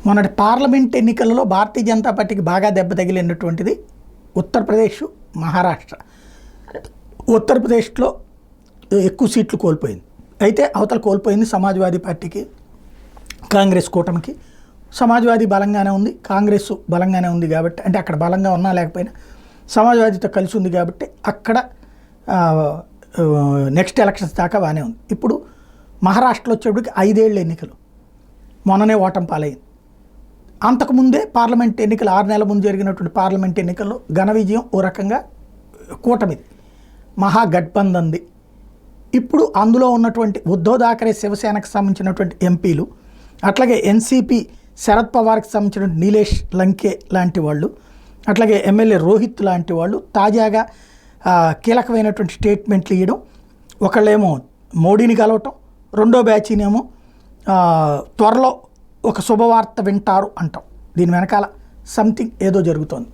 మొన్నటి పార్లమెంట్ ఎన్నికలలో భారతీయ జనతా పార్టీకి బాగా దెబ్బ తగిలినటువంటిది ఉత్తరప్రదేశ్, మహారాష్ట్ర. ఉత్తరప్రదేశ్లో ఎక్కువ సీట్లు కోల్పోయింది. అయితే అవతల కోల్పోయింది సమాజ్వాదీ పార్టీకి, కాంగ్రెస్ కూటమికి. సమాజ్వాదీ బలంగానే ఉంది, కాంగ్రెస్ బలంగానే ఉంది కాబట్టి, అంటే అక్కడ బలంగా ఉన్నా లేకపోయినా సమాజ్వాదీతో కలిసి ఉంది కాబట్టి అక్కడ నెక్స్ట్ ఎలక్షన్స్ దాకా బాగానే ఉంది. ఇప్పుడు మహారాష్ట్రలో వచ్చేప్పటికి 5 ఏళ్ళ ఎన్నికలు, మొన్ననే ఓటమి పాలైంది. అంతకుముందే పార్లమెంట్ ఎన్నికలు 6 నెలల ముందు జరిగినటువంటి పార్లమెంట్ ఎన్నికల్లో ఘన విజయం ఓ రకంగా కూటమిది, మహాగఠబంధన్ది. ఇప్పుడు అందులో ఉన్నటువంటి ఉద్ధవ్ థాకరే శివసేనకు సంబంధించినటువంటి ఎంపీలు, అట్లాగే ఎన్సీపీ శరద్ పవార్కి సంబంధించినటువంటి నీలేష్ లంకే లాంటి వాళ్ళు, అట్లాగే ఎమ్మెల్యే రోహిత్ లాంటి వాళ్ళు తాజాగా కీలకమైనటువంటి స్టేట్మెంట్లు ఇవ్వడం. ఒకళ్ళేమో మోడీని కలవటం, రెండో బ్యాచీనేమో త్వరలో ఒక శుభవార్త వింటారు అంటాం. దీని వెనకాల సంథింగ్ ఏదో జరుగుతోంది.